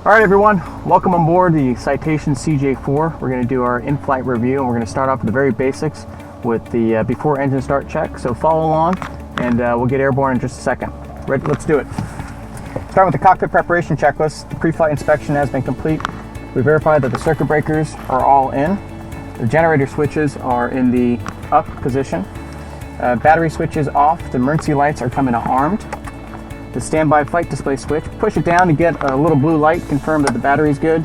All right, everyone, welcome on board the Citation CJ4. We're going to do our in-flight review, and we're going to start off with the very basics with the before engine start check. So follow along, and we'll get airborne in just a second. Ready? Let's do it. Start with the cockpit preparation checklist. The pre-flight inspection has been complete. We verified that the circuit breakers are all in. The generator switches are in the up position. Battery switches off. The emergency lights are coming armed. The standby flight display switch, push it down to get a little blue light, confirm that the battery's good.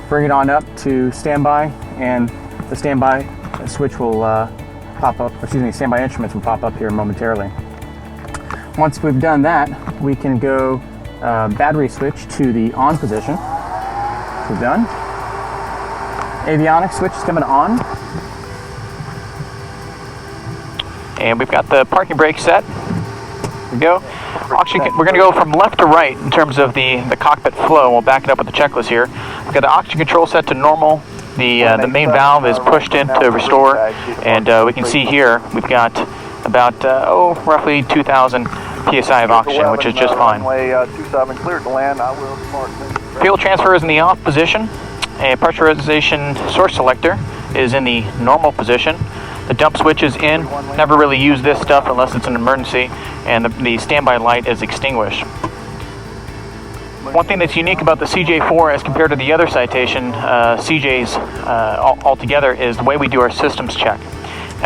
Bring it on up to standby, and the standby switch will pop up, standby instruments will pop up here momentarily. Once we've done that, we can go battery switch to the on position. We're done. Avionics switch is coming on. And we've got the parking brake set. Here we go. Oxygen, we're going to go from left to right in terms of the cockpit flow. We'll back it up with the checklist here. We've got the oxygen control set to normal. The main valve is pushed in to restore, and we can see here we've got about roughly 2,000 psi of oxygen, which is just fine. Fuel transfer is in the off position. A pressurization source selector is in the normal position. The dump switch is in. Never really use this stuff unless it's an emergency, and the standby light is extinguished. One thing that's unique about the CJ4 as compared to the other Citation CJs altogether is the way we do our systems check.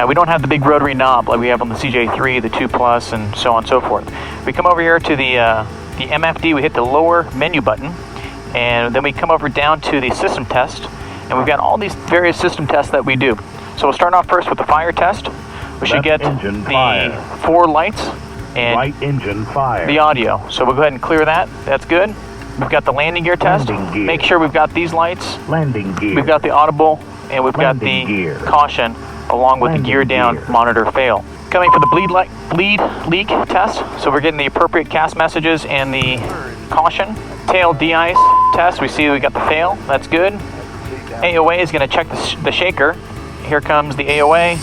We don't have the big rotary knob like we have on the CJ3, the 2 Plus, and so on and so forth. We come over here to the MFD, we hit the lower menu button, and then we come over down to the system test, and we've got all these various system tests that we do. So we'll start off first with the fire test. We should get the 4 lights and right engine fire. The audio. So we'll go ahead and clear that. That's good. We've got the landing gear test. Gear. Make sure we've got these lights. Landing gear. We've got the audible, and we've got the gear. Caution along with the gear down monitor fail. Coming for the bleed leak test. So we're getting the appropriate CAS messages and the caution. Tail de-ice test. We see we got the fail. That's good. AOA is going to check the shaker. Here comes the AOA,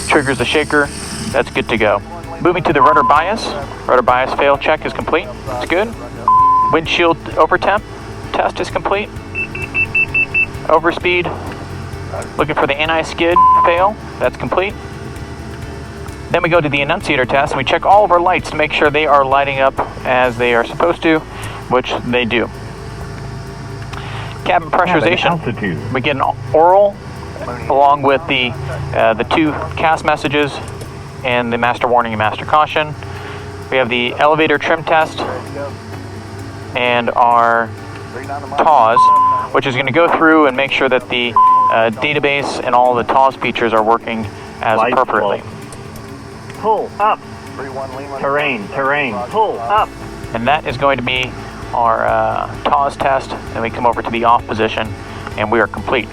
triggers the shaker, that's good to go. Moving to the rudder bias fail check is complete, it's good. Windshield overtemp test is complete. Overspeed, looking for the anti-skid fail, that's complete. Then we go to the annunciator test, and we check all of our lights to make sure they are lighting up as they are supposed to, which they do. Cabin pressurization, we get an oral along with the 2 CAS messages and the master warning and master caution. We have the elevator trim test and our TAWS, which is going to go through and make sure that the database and all the TAWS features are working as appropriately. Pull up. Terrain. Pull up. And that is going to be our TAWS test, and we come over to the off position, and we are complete.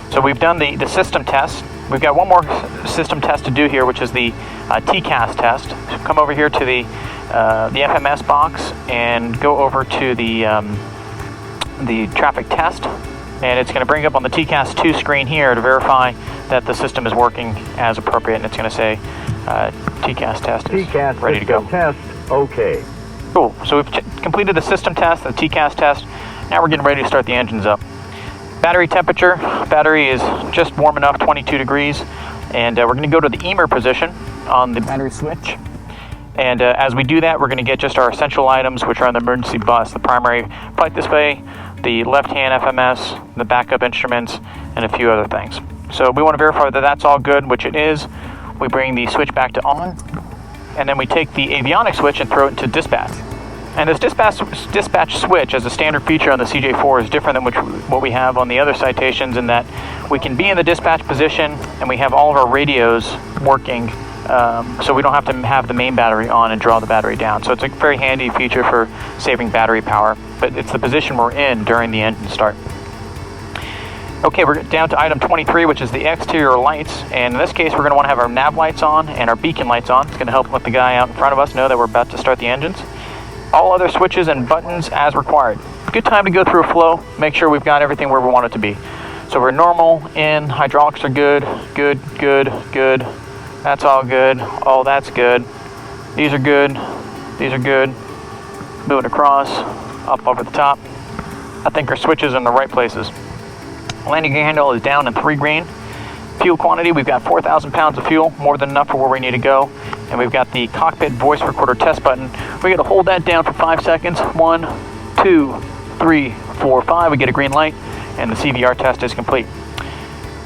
So we've done the system test. We've got one more system test to do here, which is the TCAS test. So come over here to the FMS box and go over to the traffic test, and it's going to bring up on the TCAS 2 screen here to verify that the system is working as appropriate, and it's going to say TCAS test is ready to go. Test, okay. Cool. So we've completed the system test, the TCAS test. Now we're getting ready to start the engines up. Battery temperature. Battery is just warm enough, 22 degrees. And we're going to go to the EMER position on the battery switch. And as we do that, we're going to get just our essential items, which are on the emergency bus. The primary flight display, the left-hand FMS, the backup instruments, and a few other things. So we want to verify that that's all good, which it is. We bring the switch back to on. And then we take the avionics switch and throw it into dispatch. And this dispatch switch as a standard feature on the CJ4 is different than what we have on the other Citations, in that we can be in the dispatch position and we have all of our radios working, so we don't have to have the main battery on and draw the battery down. So it's a very handy feature for saving battery power, but it's the position we're in during the engine start. Okay, we're down to item 23, which is the exterior lights, and in this case we're going to want to have our nav lights on and our beacon lights on. It's going to help let the guy out in front of us know that we're about to start the engines. All other switches and buttons as required. Good time to go through a flow, make sure we've got everything where we want it to be. So we're normal, in, hydraulics are good, good, that's all good, oh that's good, these are good, moving across, up over the top, I think our switches are in the right places. Landing gear handle is down in 3 grain. Fuel quantity, we've got 4,000 pounds of fuel, more than enough for where we need to go. And we've got the cockpit voice recorder test button. We got to hold that down for 5 seconds. 1, 2, 3, 4, 5. We get a green light, and the CVR test is complete.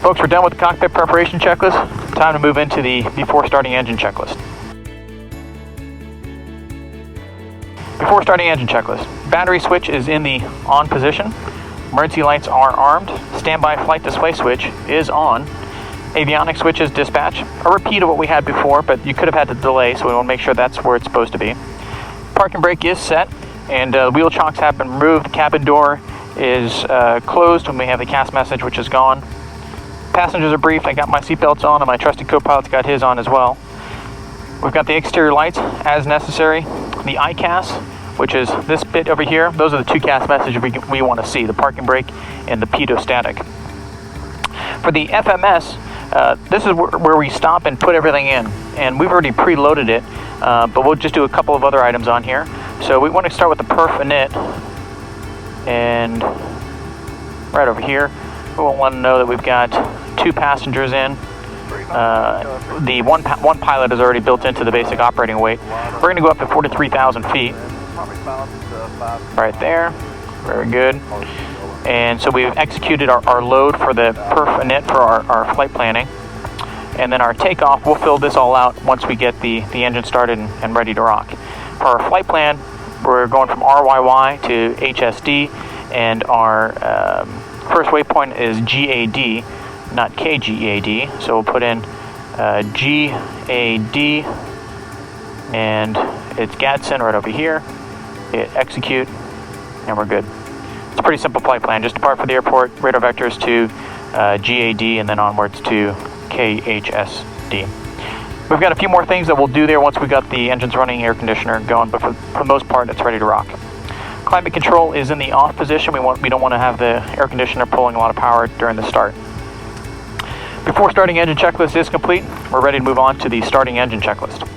Folks, we're done with the cockpit preparation checklist. Time to move into the before starting engine checklist. Before starting engine checklist, battery switch is in the on position. Emergency lights are armed. Standby flight display switch is on. Avionics switch is dispatch. A repeat of what we had before, but you could have had to delay, so we want to make sure that's where it's supposed to be. Parking brake is set, and wheel chocks have been removed. The cabin door is closed when we have the CAS message, which is gone. Passengers are briefed. I got my seatbelts on, and my trusty co-pilot's got his on as well. We've got the exterior lights as necessary. The ICAS, which is this bit over here, those are the 2 CAS messages we want to see, the parking brake and the pedostatic. For the FMS, this is where we stop and put everything in, and we've already preloaded it, but we'll just do a couple of other items on here. So we want to start with the perf init, and right over here, we want to know that we've got 2 passengers in. The one pilot is already built into the basic operating weight. We're going to go up to 43,000 feet. Right there. Very good. And so we've executed our load for the perf init for our flight planning. And then our takeoff, we'll fill this all out once we get the engine started and ready to rock. For our flight plan, we're going from RYY to HSD, and our first waypoint is GAD, not KGAD. So we'll put in GAD, and it's Gadsden right over here. Hit execute, and we're good. It's a pretty simple flight plan. Just depart for the airport, radar vectors to GAD, and then onwards to KHSD. We've got a few more things that we'll do there once we got the engines running, air conditioner going, but for the most part, it's ready to rock. Climate control is in the off position. We don't want to have the air conditioner pulling a lot of power during the start. Before starting engine checklist is complete, we're ready to move on to the starting engine checklist.